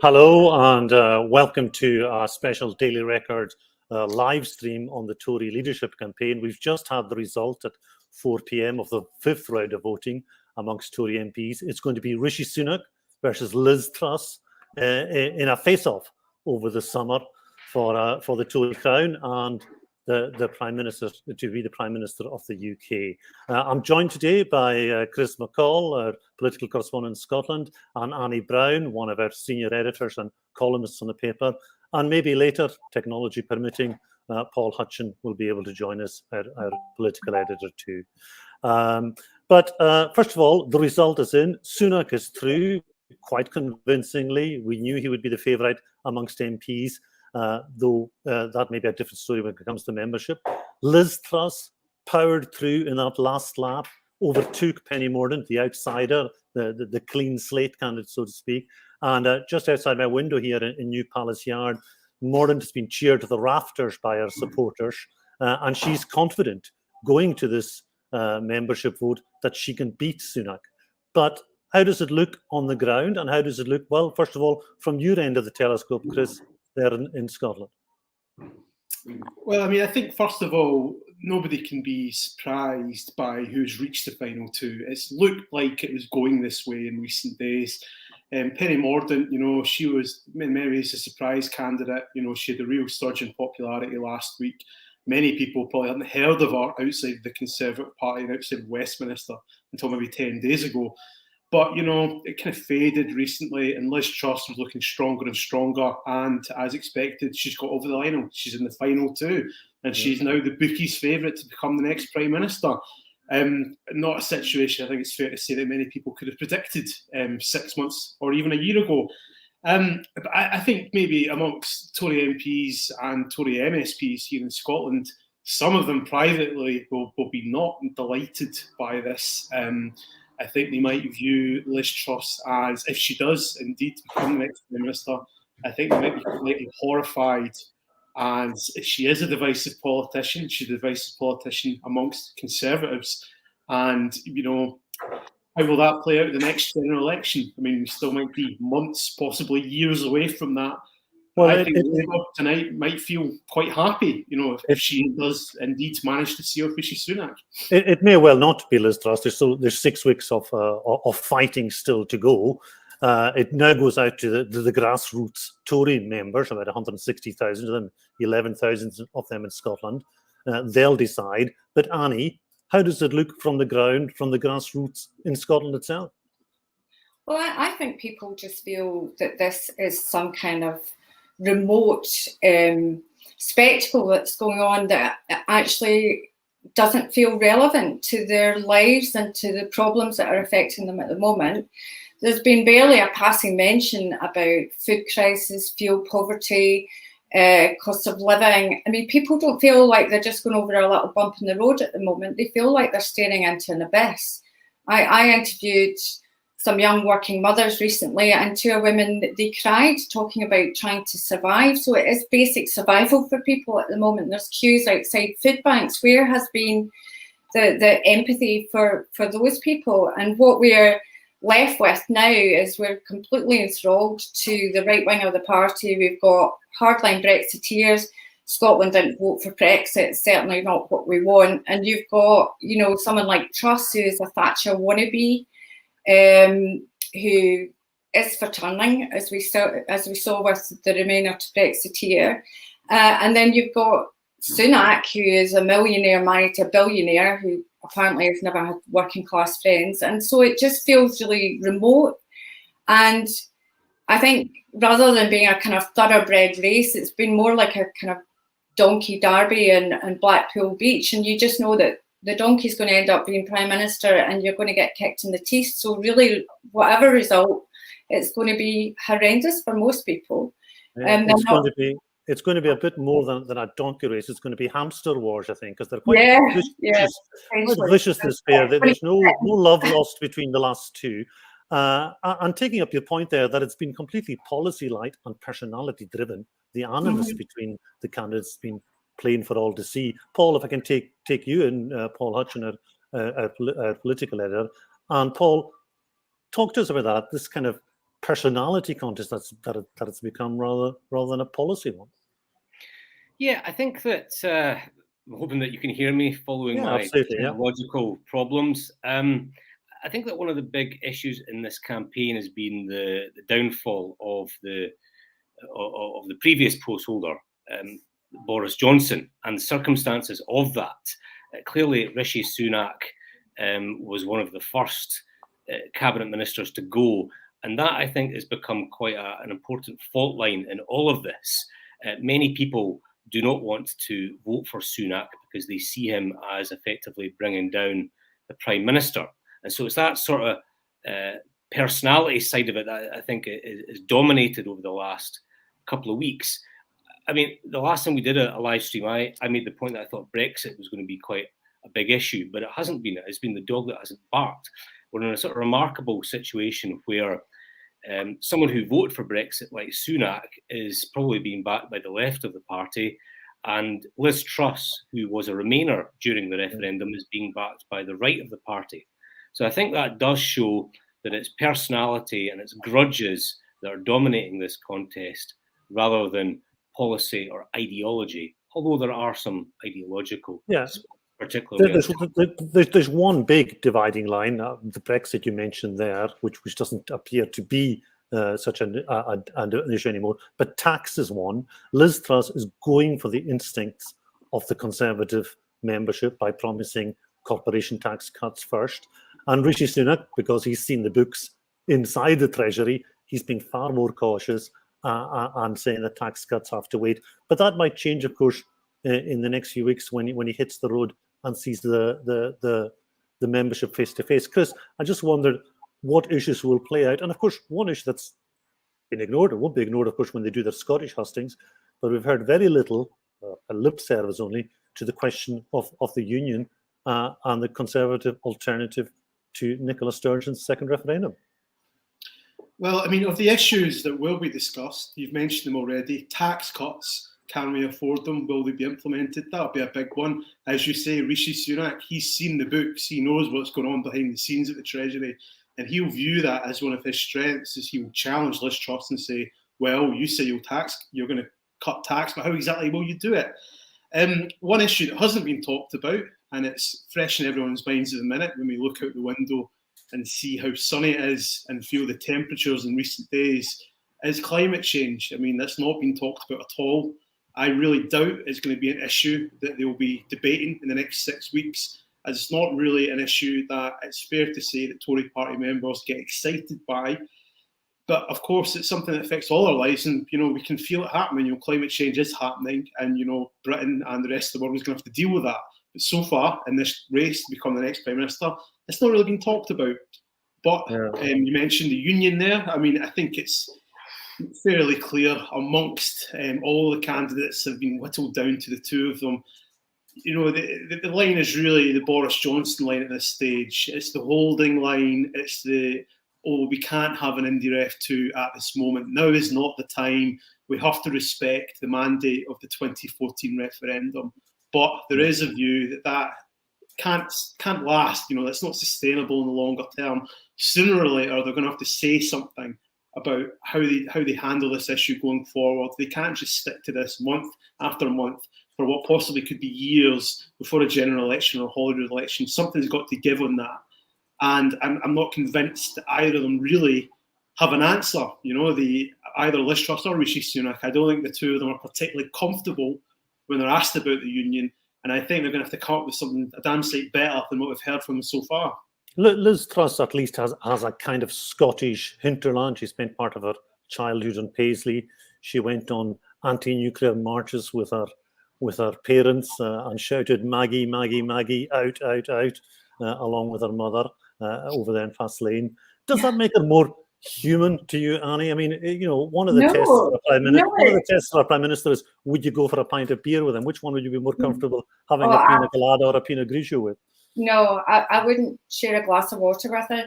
Hello and welcome to our special Daily Record live stream on the Tory leadership campaign. We've just had the result at 4 p.m. of the fifth round of voting amongst Tory MPs. It's going to be Rishi Sunak versus Liz Truss in a face-off over the summer for the Tory crown and the Prime Minister to be the Prime Minister of the UK. I'm joined today by Chris McCall, our political correspondent in Scotland, and Annie Brown, one of our senior editors and columnists on the paper. And maybe later, technology permitting, Paul Hutchin will be able to join us, our political editor too. But first of all, the result is in. Sunak is through quite convincingly. We knew he would be the favourite amongst MPs. Though that may be a different story when it comes to membership. Liz Truss powered through in that last lap, overtook Penny Mordaunt, the outsider, the clean slate candidate, so to speak. And just outside my window here in New Palace Yard, Mordaunt has been cheered to the rafters by her supporters, and she's confident going to this membership vote that she can beat Sunak. But how does it look on the ground, and how does it look, well, first of all, from your end of the telescope, Chris, there in Scotland? Well, I mean, I think, first of all, nobody can be surprised by who's reached the final two. It's looked like it was going this way in recent days. Penny Mordaunt, she was in many ways a surprise candidate. She had a real surge in popularity last week. Many people probably hadn't heard of her outside the Conservative Party and outside Westminster until maybe 10 days ago. But, it kind of faded recently, and Liz Truss was looking stronger and stronger. And as expected, she's got over the line. She's in the final two, and she's now the bookies' fafavourite to become the next Prime Minister. Not a situation I think it's fair to say that many people could have predicted 6 months or even a year ago. But I think maybe amongst Tory MPs and Tory MSPs here in Scotland, some of them privately will be not delighted by this. I think they might view Liz Truss as, if she does indeed become the next Prime Minister, I think they might be completely horrified. And she is a divisive politician. She's a divisive politician amongst Conservatives. And, how will that play out in the next general election? I mean, we still might be months, possibly years away from that. Well, I think tonight might feel quite happy, if she does indeed manage to see off Rishi Sunak. It may well not be Liz Truss. There's 6 weeks of fighting still to go. It now goes out to the grassroots Tory members, about 160,000 of them, 11,000 of them in Scotland. They'll decide. But Annie, how does it look from the ground, from the grassroots in Scotland itself? Well, I think people just feel that this is some kind of remote spectacle that's going on that actually doesn't feel relevant to their lives and to the problems that are affecting them at the moment. There's been barely a passing mention about food crisis, fuel poverty, cost of living. I mean, people don't feel like they're just going over a little bump in the road at the moment. They feel like they're staring into an abyss. I interviewed some young working mothers recently, and two women, they cried talking about trying to survive. So it is basic survival for people at the moment. There's queues outside food banks. Where has been the empathy for those people? And what we're left with now is we're completely enthralled to the right wing of the party. We've got hardline Brexiteers. Scotland didn't vote for Brexit, certainly not what we want. And you've got, someone like Truss, who is a Thatcher wannabe, who is for turning, as we saw with the Remainer to Brexiteer. And then you've got Sunak, who is a millionaire married to a billionaire, who apparently has never had working class friends. And so it just feels really remote. And I think rather than being a kind of thoroughbred race, it's been more like a kind of donkey derby and Blackpool Beach. And you just know that the donkey's going to end up being Prime Minister and you're going to get kicked in the teeth. So really, whatever result, it's going to be horrendous for most people. It's going to be it's going to be a bit more than a donkey race. It's going to be hamster wars, I think, because they're quite vicious this pair. There's no love lost between the last two. And taking up your point there, that it's been completely policy-light and personality-driven. The animus between the candidates has been plain for all to see. Paul, if I can take you and Paul Hutchin, our political editor, and Paul, talk to us about that. This kind of personality contest that it's become rather than a policy one. Yeah, I think that I'm hoping that you can hear me following my technological problems. I think that one of the big issues in this campaign has been the downfall of the previous post holder, Boris Johnson, and the circumstances of that. Clearly, Rishi Sunak was one of the first cabinet ministers to go, and that, I think, has become quite an important fault line in all of this. Many people do not want to vote for Sunak because they see him as effectively bringing down the Prime Minister. And so it's that sort of personality side of it that I think is dominated over the last couple of weeks. I mean, the last time we did a live stream, I made the point that I thought Brexit was going to be quite a big issue, but it hasn't been. It's been the dog that hasn't barked. We're in a sort of remarkable situation where someone who voted for Brexit, like Sunak, is probably being backed by the left of the party, and Liz Truss, who was a Remainer during the referendum, is being backed by the right of the party. So I think that does show that it's personality and it's grudges that are dominating this contest rather than policy or ideology, although there are some ideological particularly. There's one big dividing line, the Brexit you mentioned there, which doesn't appear to be such an issue anymore, but tax is one. Liz Truss is going for the instincts of the Conservative membership by promising corporation tax cuts first. And Rishi Sunak, because he's seen the books inside the Treasury, he's been far more cautious and saying that tax cuts have to wait. But that might change, of course, in the next few weeks when he hits the road and sees the membership face to face. Chris, I just wondered what issues will play out. And of course, one issue that's been ignored, or won't be ignored, of course, when they do their Scottish hustings, but we've heard very little, a lip service only, to the question of the union and the Conservative alternative to Nicola Sturgeon's second referendum. Well, I mean, of the issues that will be discussed, you've mentioned them already. Tax cuts, can we afford them? Will they be implemented? That'll be a big one. As you say, Rishi Sunak, he's seen the books. He knows what's going on behind the scenes at the Treasury. And he'll view that as one of his strengths, is he will challenge Liz Truss and say, well, you say you're going to cut tax, but how exactly will you do it? One issue that hasn't been talked about, and it's fresh in everyone's minds at the minute when we look out the window and see how sunny it is and feel the temperatures in recent days, is climate change. I mean, that's not been talked about at all. I really doubt it's going to be an issue that they'll be debating in the next 6 weeks, as it's not really an issue that it's fair to say that Tory party members get excited by. But of course, it's something that affects all our lives, and we can feel it happening. Climate change is happening, and Britain and the rest of the world is going to have to deal with that. But so far, in this race to become the next Prime Minister, it's not really been talked about. But you mentioned the union there. I mean, I think it's fairly clear amongst all the candidates have been whittled down to the two of them. The line is really the Boris Johnson line at this stage. It's the holding line. It's we can't have an Indie Ref 2 at this moment. Now is not the time. We have to respect the mandate of the 2014 referendum. But there is a view that can't last. That's not sustainable in the longer term. Sooner or later, they're going to have to say something about how they handle this issue going forward. They can't just stick to this month after month for what possibly could be years before a general election or a Holyrood election. Something's got to give on that. And I'm not convinced that either of them really have an answer. Either Liz Truss or Rishi Sunak. I don't think the two of them are particularly comfortable when they're asked about the union. And I think they're going to have to come up with something a damn sight better than what we've heard from them so far. Liz Truss at least has a kind of Scottish hinterland. She spent part of her childhood in Paisley. She went on anti-nuclear marches with her parents and shouted "Maggie, Maggie, Maggie, out, out, out," along with her mother over there in Fastlane. Does that make her more human to you, Annie? I mean, you know, one of the tests for a prime minister, one of the tests for a prime minister is, would you go for a pint of beer with him? Which one would you be more comfortable having a pina colada or a pinot grigio with? No, I wouldn't share a glass of water with her.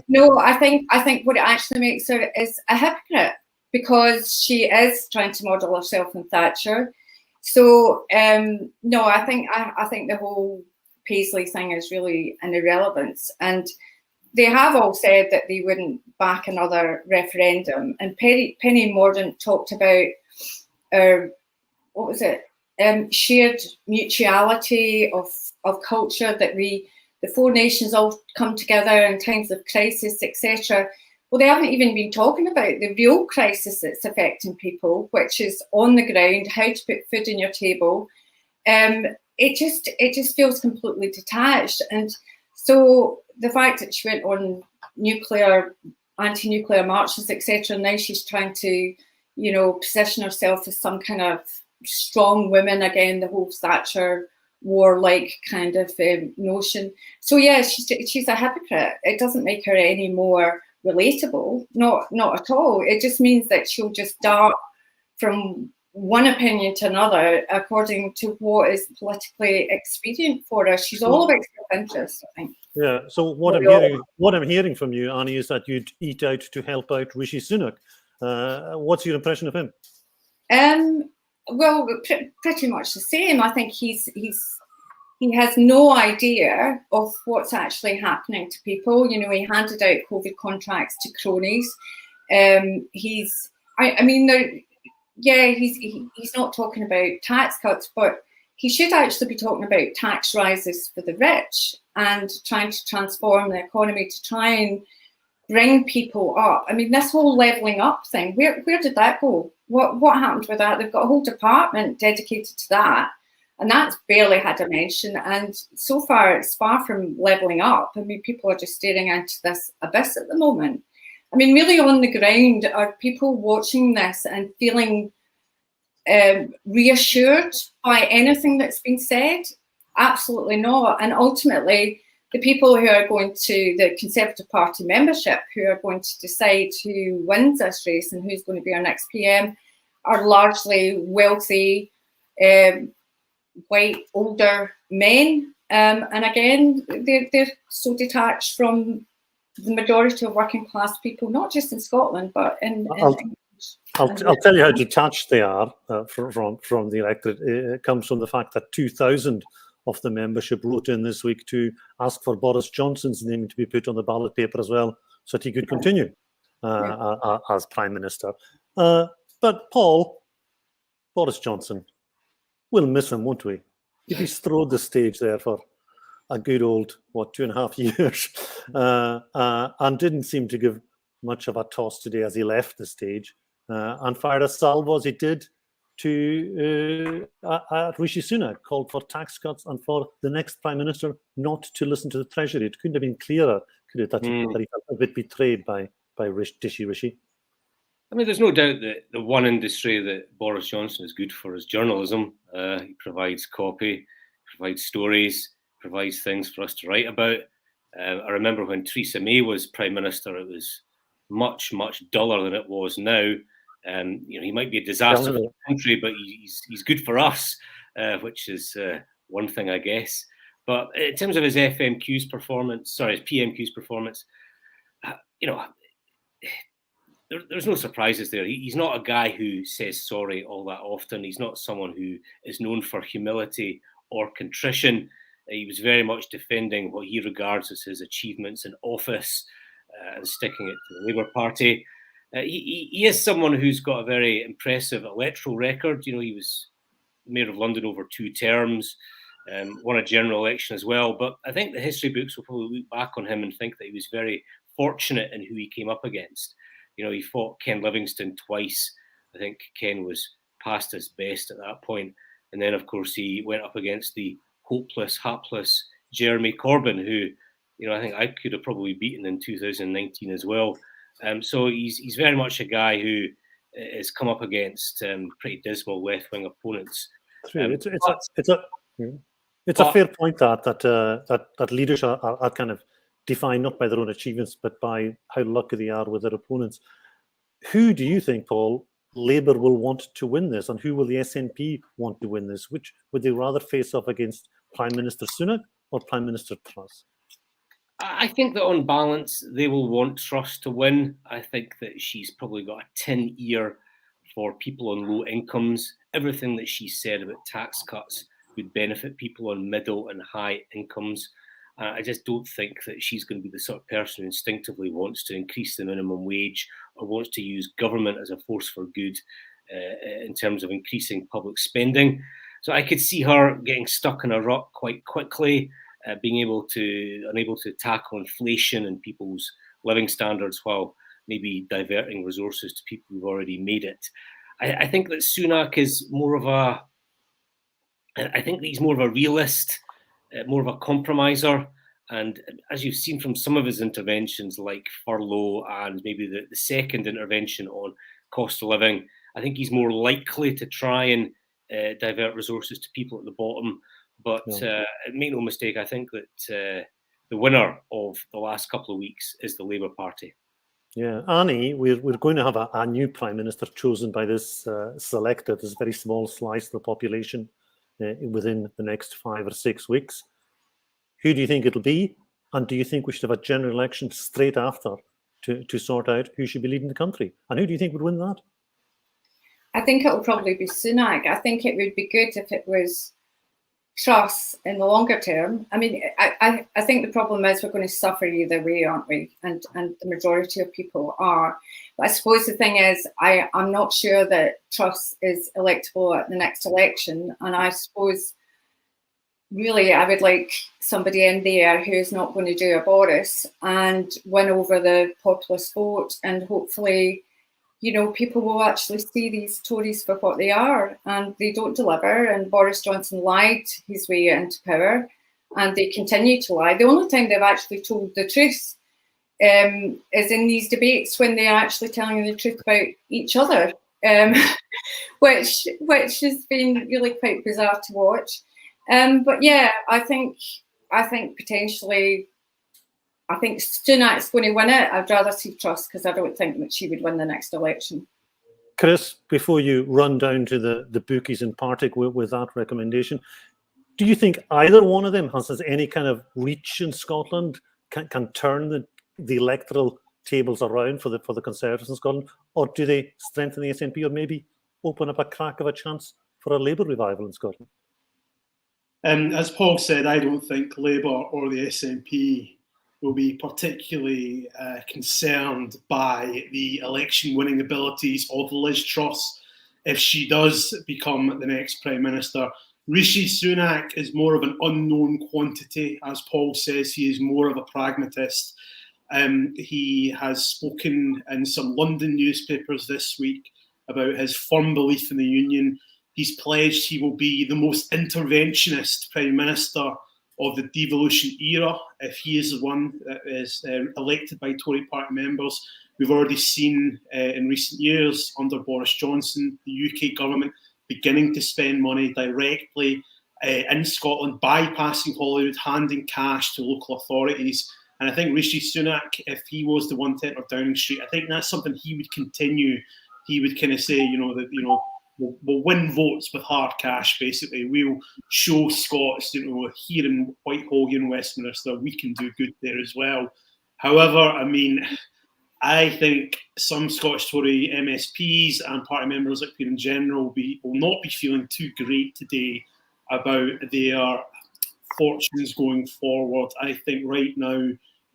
No, I think what it actually makes her is a hypocrite, because she is trying to model herself on Thatcher. So no, I think the whole Paisley thing is really an irrelevance, and they have all said that they wouldn't back another referendum. And Penny Mordaunt talked about what was it? Shared mutuality of culture, that the four nations all come together in times of crisis, etc. Well, they haven't even been talking about the real crisis that's affecting people, which is on the ground, how to put food on your table. It just feels completely detached. And so the fact that she went on anti-nuclear marches, etc., now she's trying to, you know, position herself as some kind of strong woman again, the whole Thatcher war-like kind of notion. So yeah, she's a hypocrite. It doesn't make her any more relatable, not at all. It just means that she'll just dart from one opinion to another according to what is politically expedient for her. She's all about self-interest, I think. Yeah. So what I'm hearing from you, Annie, is that you'd eat out to help out Rishi Sunak. What's your impression of him? Well, pretty much the same. I think he has no idea of what's actually happening to people. You know, he handed out COVID contracts to cronies. He's not talking about tax cuts, but he should actually be talking about tax rises for the rich and trying to transform the economy to try and bring people up. I mean, this whole levelling up thing, where did that go? What happened with that? They've got a whole department dedicated to that, and that's barely had a mention. And so far, it's far from levelling up. I mean, people are just staring into this abyss at the moment. I mean, really on the ground, are people watching this and feeling reassured by anything that's been said? Absolutely not. And ultimately, the people who are going to, the Conservative Party membership, who are going to decide who wins this race and who's going to be our next PM, are largely wealthy, white, older men. And again, they're so detached from the majority of working class people, not just in Scotland, but in I'll tell you how detached they are from the electorate. It comes from the fact that 2,000 of the membership wrote in this week to ask for Boris Johnson's name to be put on the ballot paper as well, so that he could continue as Prime Minister. But Paul, Boris Johnson, we'll miss him, won't we? He bestrode the stage there for a good old, 2.5 years, and didn't seem to give much of a toss today as he left the stage, and fired a salvo as he did to Rishi Sunak, called for tax cuts and for the next Prime Minister not to listen to the Treasury. It couldn't have been clearer, could it, that he felt a bit betrayed by Rishi. I mean, there's no doubt that the one industry that Boris Johnson is good for is journalism. He provides copy, provides stories, provides things for us to write about. I remember when Theresa May was Prime Minister, it was much, much duller than it was now. You know, he might be a disaster for the country, but he's good for us, which is one thing, I guess. But in terms of his PMQ's performance, you know, there's no surprises there. He's not a guy who says sorry all that often. He's not someone who is known for humility or contrition. He was very much defending what he regards as his achievements in office and sticking it to the Labour Party. He is someone who's got a very impressive electoral record. You know, he was Mayor of London over 2 terms, won a general election as well. But I think the history books will probably look back on him and think that he was very fortunate in who he came up against. You know, he fought Ken Livingstone twice. I think Ken was past his best at that point. And then, of course, he went up against the hopeless, hapless Jeremy Corbyn, who, you know, I think I could have probably beaten in 2019 as well. So he's very much a guy who has come up against pretty dismal left-wing opponents. It's a fair point that leaders are kind of defined not by their own achievements, but by how lucky they are with their opponents. Who do you think, Paul, Labour will want to win this, and who will the SNP want to win this? Which would they rather face off against, Prime Minister Sunak or Prime Minister Truss? I think that on balance, they will want Truss to win. I think that she's probably got a tin ear for people on low incomes. Everything that she said about tax cuts would benefit people on middle and high incomes. I just don't think that she's going to be the sort of person who instinctively wants to increase the minimum wage or wants to use government as a force for good in terms of increasing public spending. So I could see her getting stuck in a rut quite quickly, being unable to tackle inflation and people's living standards while maybe diverting resources to people who've already made it. I think that Sunak is more of a realist, more of a compromiser. And as you've seen from some of his interventions, like furlough and maybe the second intervention on cost of living, I think he's more likely to try and divert resources to people at the bottom. But make no mistake, I think that the winner of the last couple of weeks is the Labour Party. Yeah, Annie, we're going to have a new Prime Minister chosen by this selected, this very small slice of the population within the next 5 or 6 weeks. Who do you think it'll be? And do you think we should have a general election straight after to sort out who should be leading the country? And who do you think would win that? I think it'll probably be Sunak. I think it would be good if it was Truss in the longer term. I mean, I think the problem is we're going to suffer either way, aren't we? And the majority of people are. But I suppose the thing is, I'm not sure that Truss is electable at the next election. And I suppose, really, I would like somebody in there who's not going to do a Boris and win over the populist vote, and hopefully, you know, people will actually see these Tories for what they are, and they don't deliver. And Boris Johnson lied his way into power, and they continue to lie. The only time they've actually told the truth is in these debates when they're actually telling the truth about each other, which has been really quite bizarre to watch. But yeah, I think potentially, I think Sunak's going to win it. I'd rather see Truss because I don't think that she would win the next election. Chris, before you run down to the bookies and Partick with that recommendation, do you think either one of them has any kind of reach in Scotland, can turn the electoral tables around for the Conservatives in Scotland, or do they strengthen the SNP, or maybe open up a crack of a chance for a Labour revival in Scotland? As Paul said, I don't think Labour or the SNP will be particularly concerned by the election-winning abilities of Liz Truss if she does become the next Prime Minister. Rishi Sunak is more of an unknown quantity. As Paul says, he is more of a pragmatist. He has spoken in some London newspapers this week about his firm belief in the Union. He's pledged he will be the most interventionist Prime Minister of the devolution era if he is the one that is elected by Tory party members. We've already seen in recent years under Boris Johnson, the UK government beginning to spend money directly in Scotland, bypassing Holyrood, handing cash to local authorities. And I think Rishi Sunak, if he was the 110 of Downing Street, I think that's something he would continue. He would kind of say, we'll win votes with hard cash, basically. We'll show Scots, here in Whitehall, here in Westminster, we can do good there as well. However, I mean, I think some Scottish Tory MSPs and party members like Peter in general will not be feeling too great today about their fortunes going forward. I think right now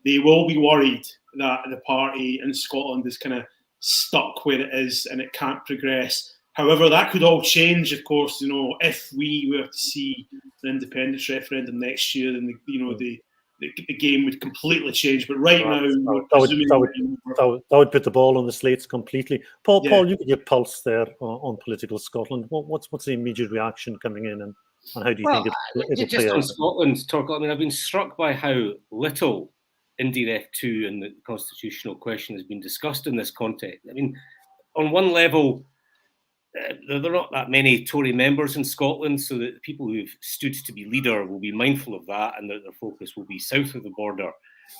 they will be worried that the party in Scotland is kind of stuck where it is and it can't progress. However, that could all change, of course. If we were to see an independence referendum next year, then the game would completely change. But right now, that would put the ball on the slates completely. Paul, you get your pulse there on political Scotland. What's the immediate reaction coming in, and how do you think it'll just play on out? Scotland's talk? I mean, I've been struck by how little Indeed F2 and the constitutional question has been discussed in this context. I mean, on one level, there are not that many Tory members in Scotland, so that the people who've stood to be leader will be mindful of that, and that their focus will be south of the border.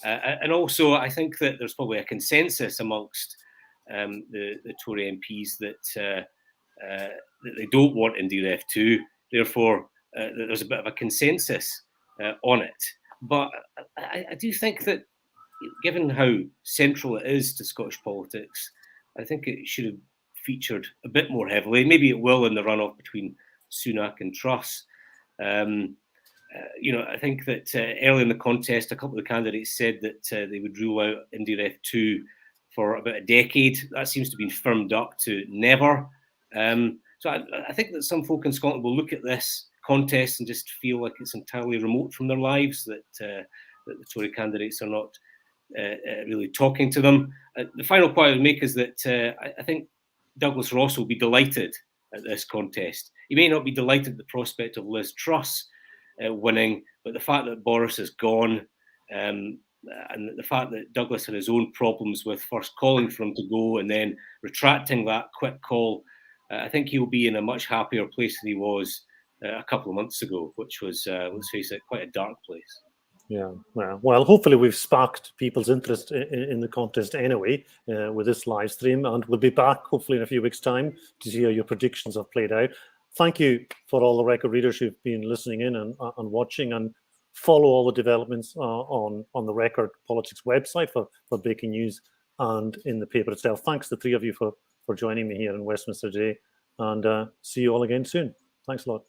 And also, I think that there's probably a consensus amongst the Tory MPs that they don't want IndyRef 2. Therefore, there's a bit of a consensus on it. But I do think that, given how central it is to Scottish politics, I think it should have featured a bit more heavily. Maybe it will in the runoff between Sunak and Truss. I think that early in the contest, a couple of the candidates said that they would rule out IndyRef 2 for about a decade. That seems to have been firmed up to never. So I think that some folk in Scotland will look at this contest and just feel like it's entirely remote from their lives, that the Tory candidates are not really talking to them. The final point I would make is that I think Douglas Ross will be delighted at this contest. He may not be delighted at the prospect of Liz Truss winning, but the fact that Boris is gone, and the fact that Douglas had his own problems with first calling for him to go and then retracting that quick call, I think he'll be in a much happier place than he was a couple of months ago, which was, let's face it, quite a dark place. Yeah, well, hopefully we've sparked people's interest in the contest anyway with this live stream, and we'll be back hopefully in a few weeks' time to see how your predictions have played out. Thank you for all the record readers who've been listening in and watching, and follow all the developments on the Record Politics website for breaking news and in the paper itself. Thanks to the three of you for joining me here in Westminster today, and see you all again soon. Thanks a lot.